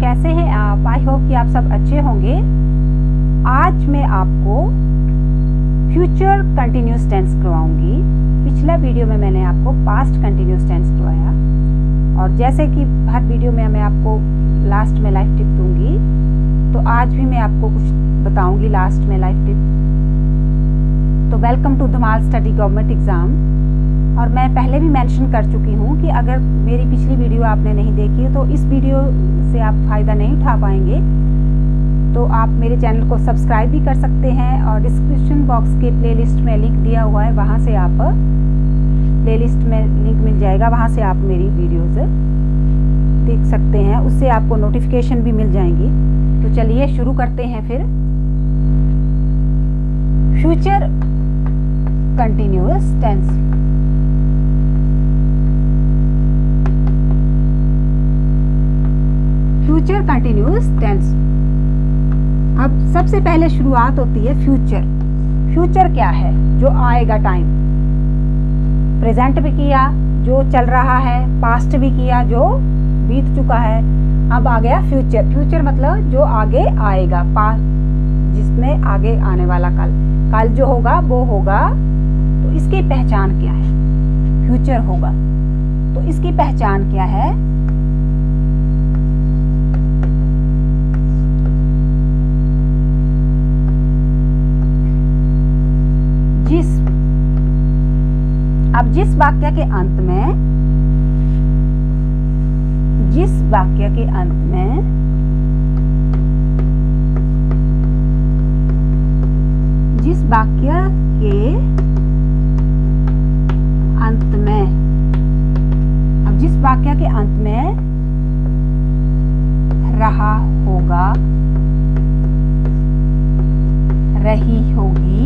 कैसे हैं आप? आई होप कि आप सब अच्छे होंगे। आज मैं आपको फ्यूचर कंटिन्यूस टेंस करवाऊंगी। पिछला वीडियो में मैंने आपको पास्ट कंटिन्यूस टेंस करवाया और जैसे कि हर वीडियो में मैं आपको लास्ट में लाइफ टिप दूंगी, तो आज भी मैं आपको कुछ बताऊंगी लास्ट में लाइफ टिप। तो welcome to Dhamal study government exam. और मैं पहले भी मेंशन कर चुकी हूँ कि अगर मेरी पिछली वीडियो आपने नहीं देखी है तो इस वीडियो से आप फ़ायदा नहीं उठा पाएंगे। तो आप मेरे चैनल को सब्सक्राइब भी कर सकते हैं और डिस्क्रिप्शन बॉक्स के प्लेलिस्ट में लिंक दिया हुआ है, वहाँ से आप प्लेलिस्ट में लिंक मिल जाएगा, वहाँ से आप मेरी वीडियोज़ देख सकते हैं। उससे आपको नोटिफिकेशन भी मिल जाएंगी। तो चलिए शुरू करते हैं फिर। Future continuous tense. Future continuous tense. अब सबसे पहले शुरुआत होती है फ्यूचर। फ्यूचर क्या है? जो आएगा टाइम। प्रेजेंट भी किया, जो चल रहा है, पास्ट भी किया, जो बीत चुका है। अब आ गया फ्यूचर। फ्यूचर मतलब जो आगे आएगा, जिसमें आगे आने वाला कल जो होगा वो होगा। तो इसकी पहचान क्या है? फ्यूचर होगा तो इसकी पहचान क्या है? जिस वाक्य के अंत में जिस वाक्य के अंत में रहा होगा, रही होगी,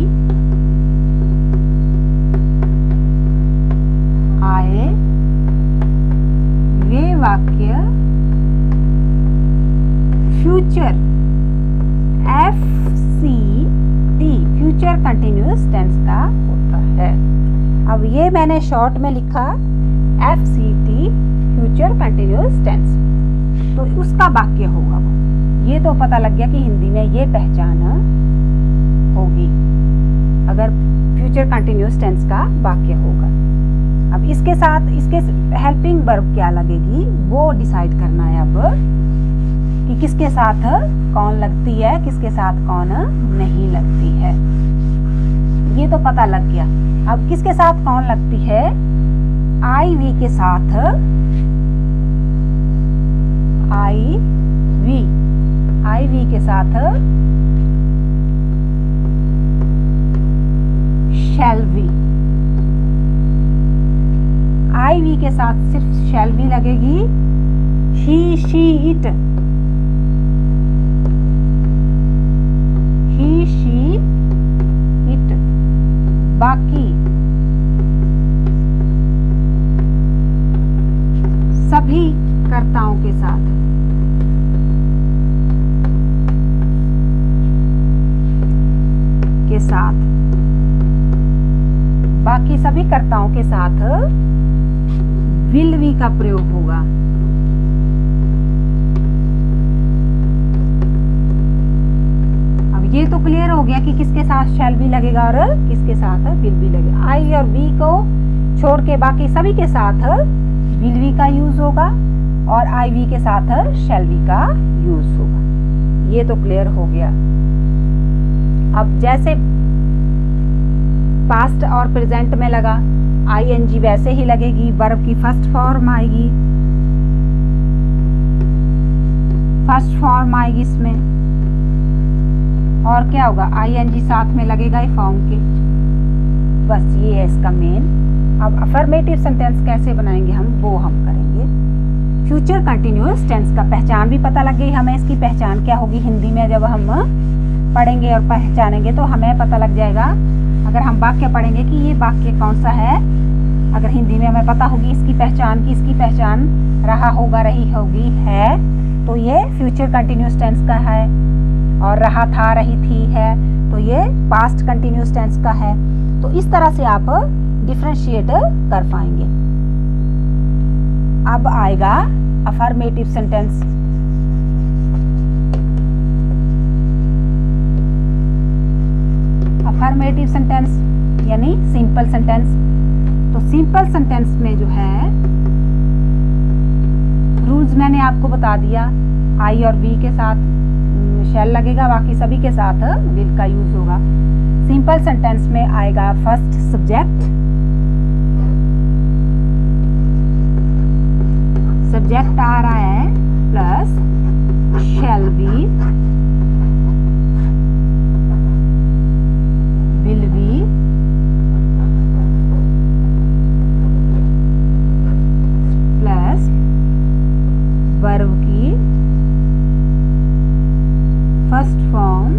आए, वे वाक्य future FCT future continuous tense का होता है। अब ये मैंने शॉर्ट में लिखा FCT फ्यूचर कंटिन्यूअस टेंस, तो उसका वाक्य होगा वो। ये तो पता लग गया कि हिंदी में ये पहचान होगी अगर फ्यूचर कंटिन्यूअस टेंस का वाक्य होगा। अब इसके साथ इसके हेल्पिंग वर्ब क्या लगेगी वो डिसाइड करना है अब, कि किसके साथ कौन लगती है, किसके साथ कौन नहीं लगती है। ये तो पता लग गया। अब किसके साथ कौन लगती है? IV के साथ IV के साथ shall be। IV के साथ सिर्फ shall be लगेगी। he she it बाकी सभी कर्ताओं के साथ बाकी सभी कर्ताओं के साथ विल बी का प्रयोग होगा। अब ये तो क्लियर हो गया कि किसके साथ शैल बी लगेगा और किसके साथ विल बी लगेगा। आई और बी को छोड़ के बाकी सभी के साथ विल बी का यूज होगा और आई वी के साथ शैल बी का यूज होगा। ये तो क्लियर हो गया। अब जैसे पास्ट और प्रेजेंट में लगा ING, वैसे ही लगेगी। वर्ब की फर्स्ट फॉर्म आएगी, इसमें। और क्या होगा? ING साथ में लगेगा फॉर्म के। बस ये है इसका मेन। अब अफर्मेटिव सेंटेंस कैसे बनाएंगे वो हम करेंगे। फ्यूचर कंटिन्यूअस टेंस का पहचान भी पता लग गई हमें। इसकी पहचान क्या होगी हिंदी में जब हम पढ़ेंगे और पहचानेंगे तो हमें पता लग जाएगा। अगर हम वाक्य पढ़ेंगे कि ये वाक्य कौन सा है, अगर हिंदी में हमें पता होगी इसकी पहचान, की इसकी पहचान रहा होगा, रही होगी, है, तो ये फ्यूचर कंटिन्यूअस टेंस का है। और रहा था, रही थी, है, तो ये पास्ट कंटिन्यूअस टेंस का है। तो इस तरह से आप डिफरेंशिएट कर पाएंगे। अब आएगा अफर्मेटिव सेंटेंस। अफर्मेटिव सेंटेंस यानी सिंपल सेंटेंस। तो सिंपल सेंटेंस में जो है रूल्स मैंने आपको बता दिया। आई और वी के साथ शैल लगेगा, बाकी सभी के साथ विल का यूज होगा। सिंपल सेंटेंस में आएगा फर्स्ट सब्जेक्ट, सब्जेक्ट आ रहा है plus shall be, will be, plus verb की first form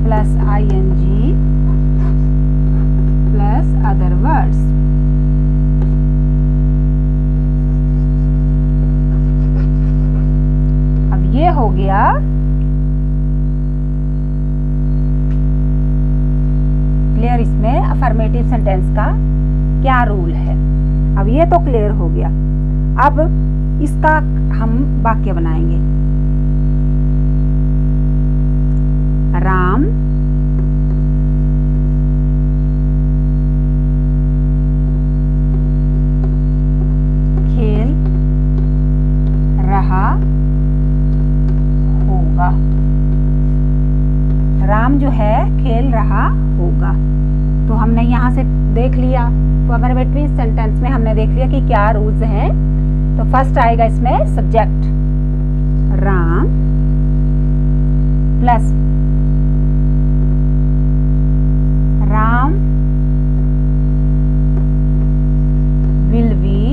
plus ING plus other words. अब ये हो गया क्लियर, इसमें अफर्मेटिव सेंटेंस का क्या रूल है। अब ये तो क्लियर हो गया। अब इसका हम वाक्य बनाएंगे। राम खेल रहा होगा। राम जो है खेल रहा होगा। तो हमने यहाँ से देख लिया, तो अफर्मेटिव सेंटेंस में हमने देख लिया कि क्या रूल्स हैं। तो फर्स्ट आएगा इसमें subject Ram plus Ram will be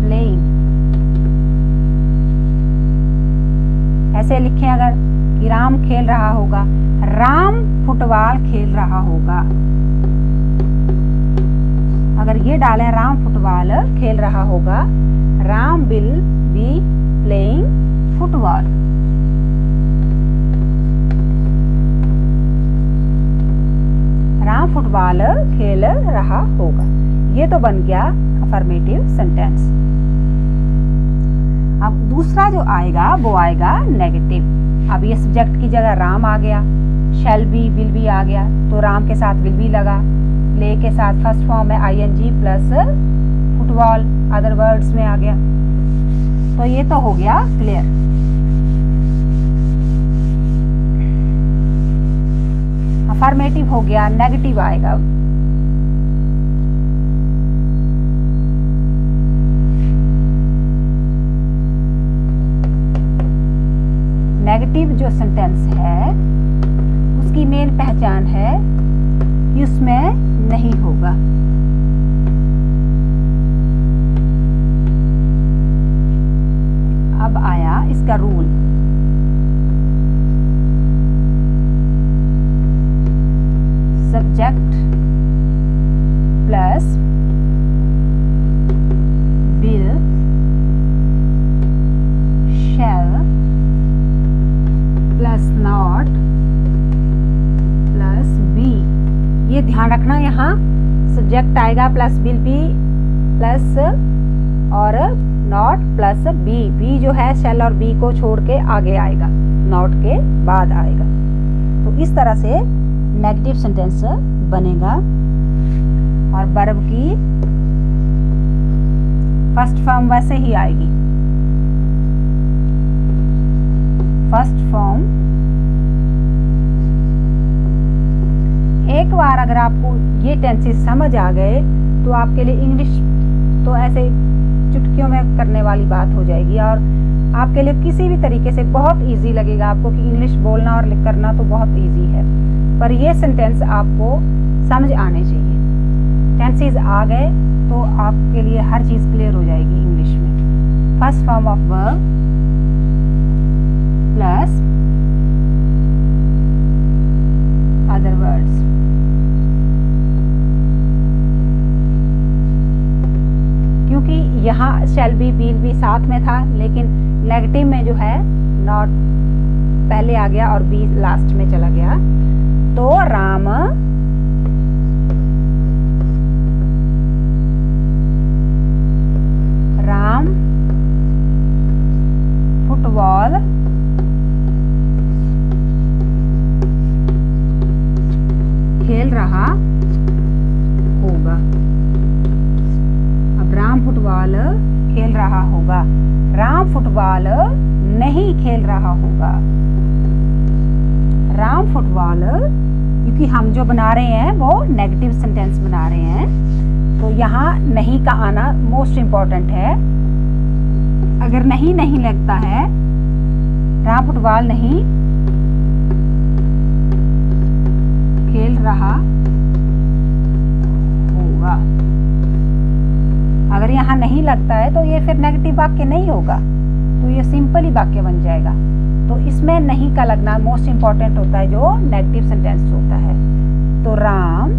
playing. ऐसे लिखें अगर कि राम खेल रहा होगा, राम फुटबॉल खेल रहा होगा। अगर ये डालें राम फुटबॉल खेल रहा होगा, Ram will be playing football. Ram football खेल रहा होगा। ये तो बन गया अफर्मेटिव सेंटेंस। अब दूसरा जो आएगा वो आएगा नेगेटिव। अब ये सब्जेक्ट की जगह राम आ गया, शैल बी विल बी आ गया, तो राम के साथ विल बी लगा, प्ले के साथ फर्स्ट फॉर्म में ING plus football other words में आ गया। तो ये तो हो गया क्लियर। अफर्मेटिव हो गया, नेगेटिव आएगा। नेगेटिव जो सेंटेंस है उसकी मेन पहचान है कि उसमें नहीं होगा। अब आया इसका rule. Subject plus will shall plus not plus be. ये ध्यान रखना, यहाँ सब्जेक्ट आएगा प्लस विल बी प्लस और नॉट प्लस बी। बी जो है शैल और बी को छोड़ के आगे आएगा, नॉट के बाद आएगा। तो इस तरह से नेगेटिव सेंटेंस बनेगा। और वर्ब की फर्स्ट फॉर्म वैसे ही आएगी। फर्स्ट फॉर्म एक बार अगर आपको ये टेंसेस समझ आ गए तो आपके लिए इंग्लिश तो ऐसे चुटकियों में करने वाली बात हो जाएगी, और आपके लिए किसी भी तरीके से बहुत इजी लगेगा आपको कि इंग्लिश बोलना और करना तो बहुत इजी है, पर ये सेंटेंस आपको समझ आने चाहिए। टेंसेस आ गए तो आपके लिए हर चीज़ क्लियर हो जाएगी इंग्लिश में। First form of verb plus other words. क्योंकि यहाँ शैल बी विल बी साथ में था, लेकिन नेगेटिव में जो है नॉट पहले आ गया और बी लास्ट में चला गया। तो राम फुटबॉल खेल रहा होगा। अब राम फुटबॉल खेल रहा होगा, राम फुटबॉल नहीं खेल रहा होगा। राम फुटबॉल, क्योंकि हम जो बना रहे हैं वो नेगेटिव सेंटेंस बना रहे हैं, तो यहाँ नहीं का आना मोस्ट इम्पॉर्टेंट है। अगर नहीं लगता है, राम फुटबॉल नहीं खेल रहा होगा। अगर यहाँ नहीं लगता है तो ये फिर नेगेटिव वाक्य नहीं होगा, तो ये सिंपल ही वाक्य बन जाएगा। तो इसमें नहीं का लगना मोस्ट इम्पॉर्टेंट होता है, जो नेगेटिव सेंटेंस होता है। तो राम,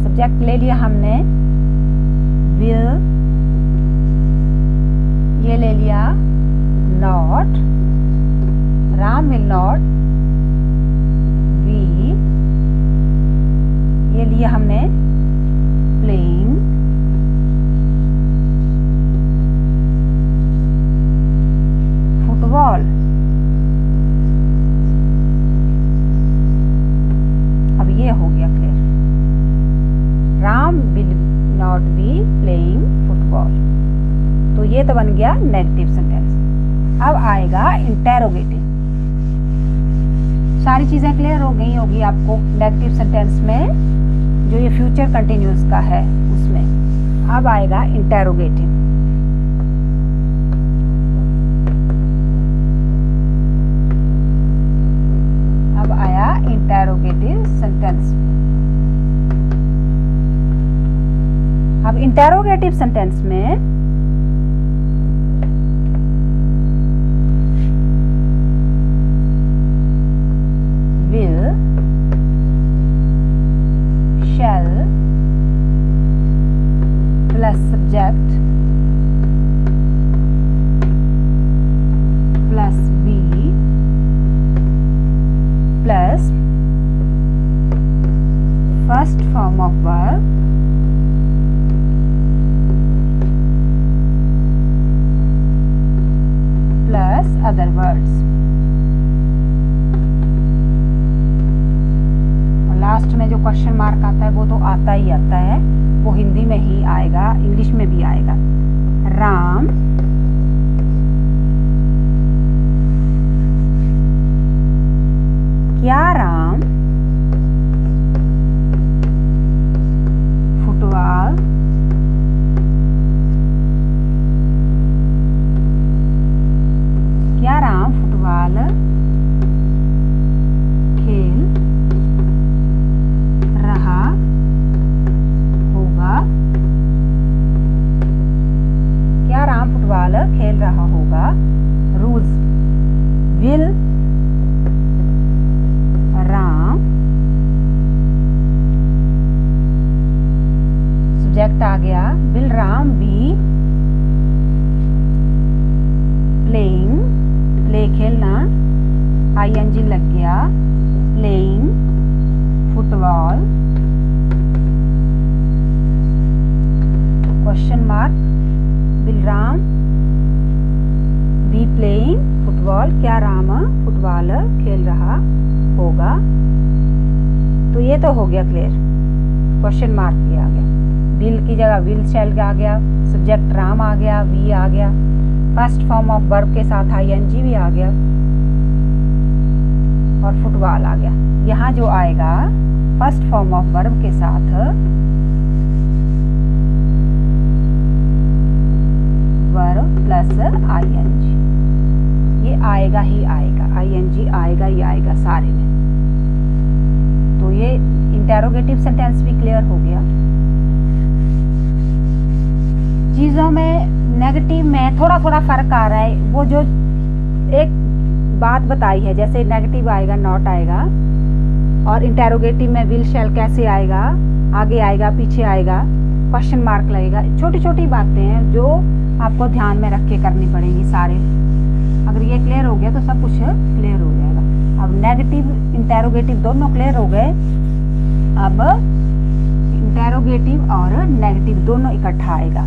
सब्जेक्ट ले लिया हमने, विल ये ले लिया, not, Ram will not be ये लिया हमने, प्लेइंग फुटबॉल। अब ये हो गया clear, Ram will not be playing football. तो ये तो बन गया नेगेटिव सेंटेंस। अब आएगा इंटेरोगेटिव। सारी चीजें क्लियर हो गई होगी आपको नेगेटिव सेंटेंस में, जो ये फ्यूचर कंटिन्यूअस का है उसमें। अब आएगा इंटेरोगेटिव। अब आया इंटेरोगेटिव सेंटेंस। अब इंटेरोगेटिव सेंटेंस में will, shall plus subject plus be plus first form of verb plus other words। Last में जो क्वेश्चन मार्क आता है वो तो आता ही आता है, वो हिंदी में ही आएगा, इंग्लिश में भी आएगा। राम क्या राम फुटबॉल क्या राम फुटबॉल खेल रहा होगा। क्या राम फुटबॉल खेल रहा होगा। रूल्स, विल राम, सब्जेक्ट आ गया, will Ram be playing, play खेलना, ING लग गया, playing football, question mark, will Ram be playing football, क्या राम फुटबॉल खेल रहा होगा। तो ये तो हो गया क्लियर, क्वेश्चन मार्क भी आ गया, विल की जगह विल शैल आ गया, सब्जेक्ट राम आ गया, वी आ गया, फर्स्ट फॉर्म ऑफ वर्ब के साथ ING भी आ गया और फुटबॉल आ गया। यहाँ जो आएगा फर्स्ट फॉर्म ऑफ वर्ब के साथ वर्ब प्लस ING, ये आएगा ही आएगा, ING आएगा ही आएगा सारे में। तो ये इंटेरोगेटिव सेंटेंस भी क्लियर हो गया। चीज़ों में नेगेटिव में थोड़ा थोड़ा फर्क आ रहा है, वो जो एक बात बताई है, जैसे नेगेटिव आएगा नॉट आएगा, और इंटेरोगेटिव में विल शैल कैसे आएगा, आगे आएगा पीछे आएगा, क्वेश्चन मार्क लगेगा। छोटी छोटी बातें हैं जो आपको ध्यान में रख के करनी पड़ेगी सारे। अगर ये क्लियर हो गया तो सब कुछ क्लियर हो जाएगा। अब नेगेटिव इंटेरोगेटिव दोनों क्लियर हो गए, अब इंटेरोगेटिव और नेगेटिव दोनों इकट्ठा आएगा।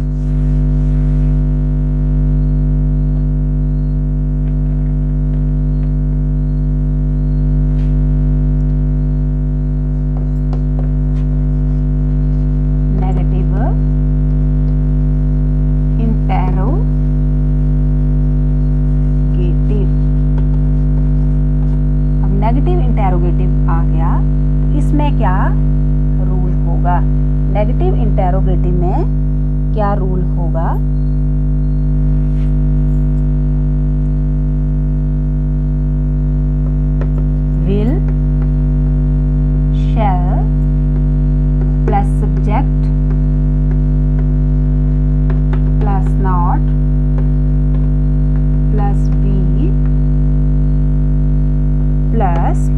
इंटेरोगेटिव में क्या रूल होगा। Will, shall plus subject plus not plus be plus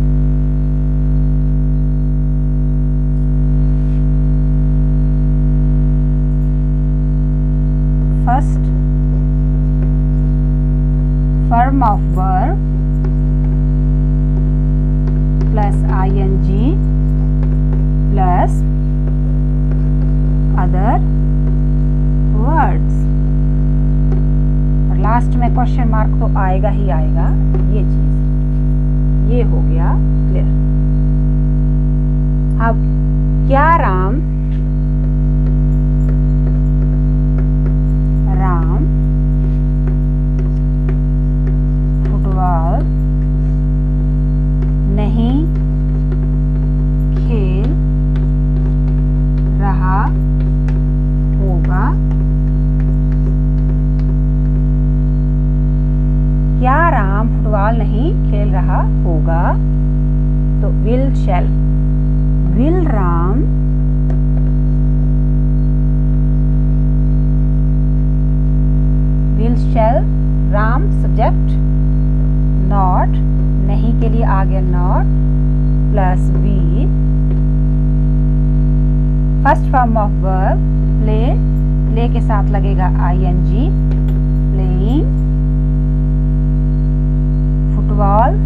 first form of verb plus ing plus other words, और लास्ट में क्वेश्चन मार्क तो आएगा ही आएगा। ये चीज ये हो गया क्लियर। अब क्या राम फुटबॉल नहीं खेल रहा होगा। क्या राम फुटबॉल नहीं खेल रहा होगा? तो will shall, will Ram will shall Ram subject, not नहीं के लिए आ गया not plus be, first form of verb play, play के साथ लगेगा ing, playing football,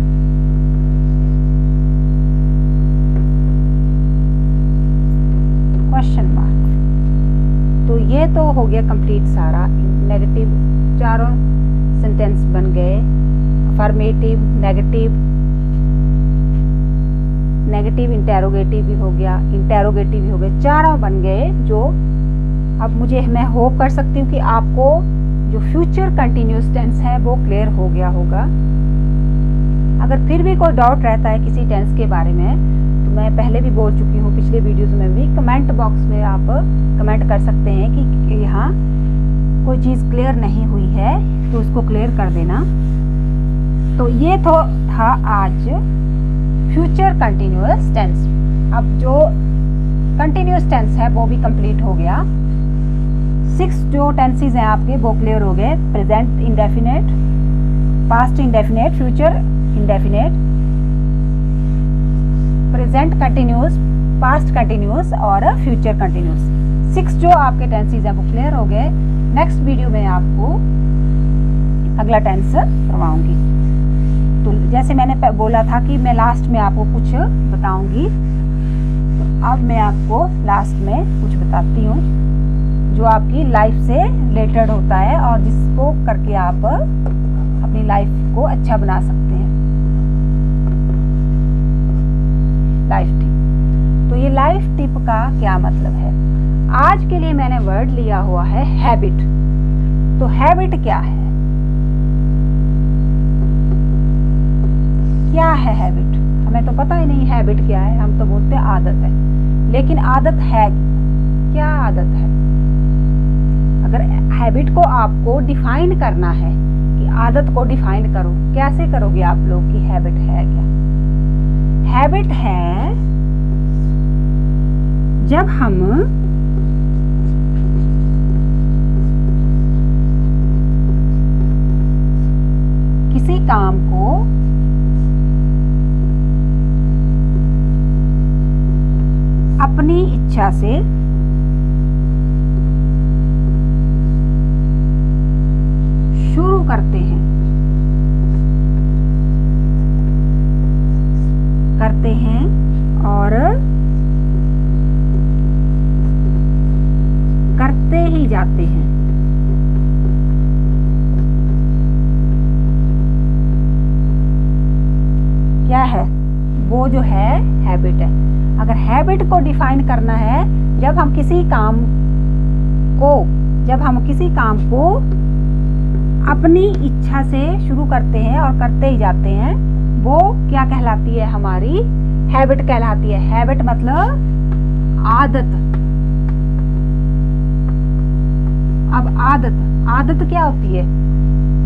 question mark. तो ये तो हो गया कंप्लीट सारा। नेगेटिव चारों सेंटेंस बन गए, अफर्मेटिव, नेगेटिव, नेगेटिव इंटेरोगेटिव भी हो गया, इंटेरोगेटिव भी हो गए, चारों बन गए। जो अब मुझे मैं होप कर सकती हूँ कि आपको जो फ्यूचर कंटिन्यूअस टेंस है वो क्लियर हो गया होगा। अगर फिर भी कोई डाउट रहता है किसी टेंस के बारे में, तो मैं पहले भी बोल चुकी हूँ पिछले वीडियोस में भी, कमेंट बॉक्स में आप कमेंट कर सकते हैं कि यहाँ कोई चीज़ क्लियर नहीं हुई है तो उसको क्लियर कर देना। तो ये तो था आज फ्यूचर कंटिन्यूअस टेंस। अब जो कंटिन्यूअस टेंस है वो भी कंप्लीट हो गया। 6 जो टेंसेस हैं आपके वो क्लियर हो गए। Present indefinite, past indefinite, future indefinite, present continuous, past continuous और फ्यूचर कंटिन्यूअस। 6 जो आपके टेंसेस हैं वो क्लियर हो गए। नेक्स्ट वीडियो में आपको अगला टेंस करवाऊंगी। तो जैसे मैंने बोला था कि मैं लास्ट में आपको कुछ बताऊंगी, तो अब मैं आपको लास्ट में कुछ बताती हूँ जो आपकी लाइफ से रिलेटेड होता है और जिसको करके आप अपनी लाइफ को अच्छा बना सकते हैं। Life tip. तो ये लाइफ टिप का क्या मतलब है? आज के लिए मैंने वर्ड लिया हुआ है हैबिट। तो हैबिट क्या है? क्या है हैबिट? हमें तो पता ही नहीं हैबिट क्या है, हम तो बोलते हैं आदत है। लेकिन आदत है क्या? आदत है। अगर हैबिट को आपको डिफाइन करना है कि आदत को डिफाइन करो, कैसे करोगे आप लोग कि हैबिट है क्या? हैबिट है जब हम किसी काम को अपनी इच्छा से शुरू करते हैं और करते ही जाते हैं। क्या है वो? जो है हैबिट है। अगर हैबिट को डिफाइन करना है, जब हम किसी काम को अपनी इच्छा से शुरू करते हैं और करते ही जाते हैं, वो क्या कहलाती है? हमारी हैबिट कहलाती है। हैबिट मतलब आदत। आदत क्या होती है?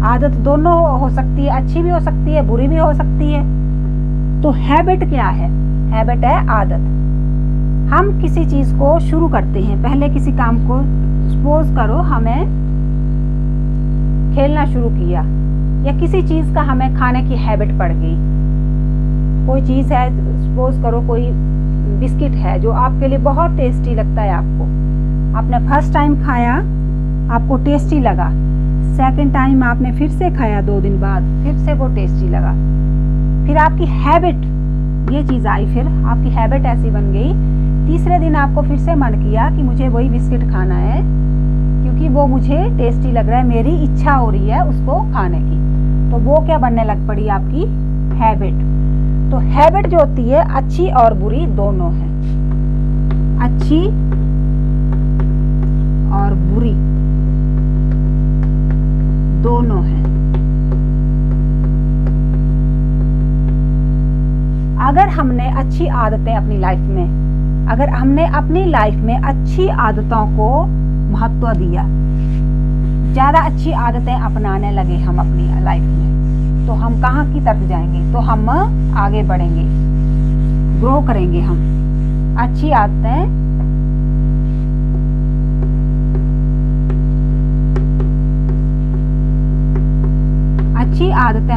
आदत दोनों हो सकती है, अच्छी भी हो सकती है, बुरी भी हो सकती है। तो हैबिट क्या है? हैबिट है आदत। हम किसी चीज को शुरू करते हैं, पहले किसी काम को, सपोज करो हमें खेलना शुरू किया, या किसी चीज का हमें खाने की हैबिट पड़ गई। कोई चीज है, सपोज करो कोई बिस्किट है जो आपके लिए बहुत टेस्टी लगता है, आपने फर्स्ट टाइम खाया, आपको टेस्टी लगा, सेकंड टाइम आपने फिर से खाया 2 दिन बाद, फिर से वो टेस्टी लगा, फिर आपकी हैबिट ये चीज़ आई, फिर आपकी हैबिट ऐसी बन गई, तीसरे दिन आपको फिर से मन किया कि मुझे वही बिस्किट खाना है क्योंकि वो मुझे टेस्टी लग रहा है, मेरी इच्छा हो रही है उसको खाने की। तो वो क्या बनने लग पड़ी? आपकी हैबिट। तो हैबिट जो होती है अच्छी और बुरी दोनों है, अच्छी और बुरी दोनों है। अगर हमने अच्छी आदतें अपनी लाइफ में, अगर हमने अपनी लाइफ में अच्छी आदतों को महत्व दिया, ज्यादा अच्छी आदतें अपनाने लगे हम अपनी लाइफ में, तो हम कहाँ की तरफ जाएंगे? तो हम आगे बढ़ेंगे, ग्रो करेंगे। हम अच्छी आदतें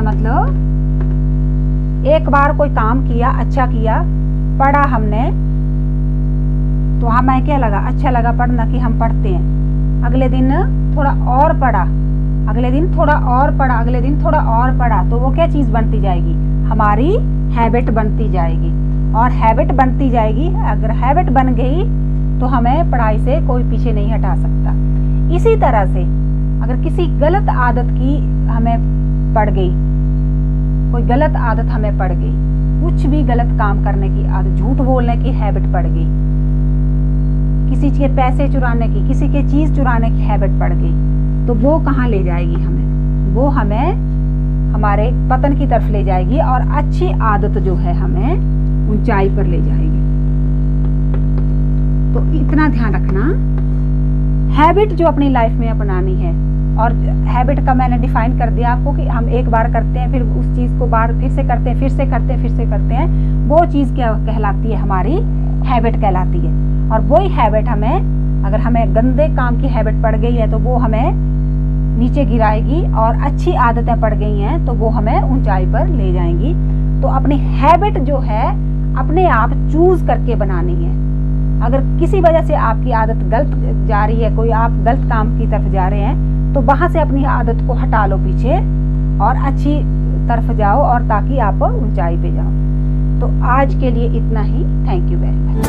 मतलब एक बार कोई काम किया, अच्छा किया, पढ़ा हमने, तो हमें क्या लगा? अच्छा लगा पढ़ना, कि हम पढ़ते हैं। अगले दिन थोड़ा और पढ़ा, अगले दिन थोड़ा और पढ़ा, अगले दिन थोड़ा और पढ़ा, तो वो क्या चीज़ बनती जाएगी? हमारी हैबिट बनती जाएगी। और हैबिट बनती जाएगी, अगर हैबिट बन गई तो हमें पढ़ाई से कोई पीछे नहीं हटा सकता। इसी तरह से अगर किसी गलत आदत की हमें पड़ गई, कोई गलत आदत हमें पड़ गई, कुछ भी गलत काम करने की आदत, झूठ बोलने की हैबिट पड़ गई, किसी के पैसे चुराने की, किसी के चीज चुराने की हैबिट पड़ गई, तो वो कहाँ ले जाएगी हमें? वो हमें हमारे पतन की तरफ ले जाएगी, और अच्छी आदत जो है हमें ऊंचाई पर ले जाएगी। तो इतना ध्यान रखना, हैबिट जो अपनी लाइफ में अपनानी है, और हैबिट का मैंने डिफाइन कर दिया आपको कि हम एक बार करते हैं, फिर उस चीज़ को बार फिर से करते हैं, फिर से करते हैं, फिर से करते हैं, वो चीज़ क्या कहलाती है? हमारी हैबिट कहलाती है। और वही हैबिट हमें, अगर हमें गंदे काम की हैबिट पड़ गई है तो वो हमें नीचे गिराएगी, और अच्छी आदतें पड़ गई हैं तो वो हमें ऊंचाई पर ले जाएंगी। तो अपनी हैबिट जो है अपने आप चूज करके बनानी है। अगर किसी वजह से आपकी आदत गलत जा रही है, कोई आप गलत काम की तरफ जा रहे हैं, तो वहां से अपनी आदत को हटा लो पीछे और अच्छी तरफ जाओ, और ताकि आप ऊंचाई पे जाओ। तो आज के लिए इतना ही। Thank you very much.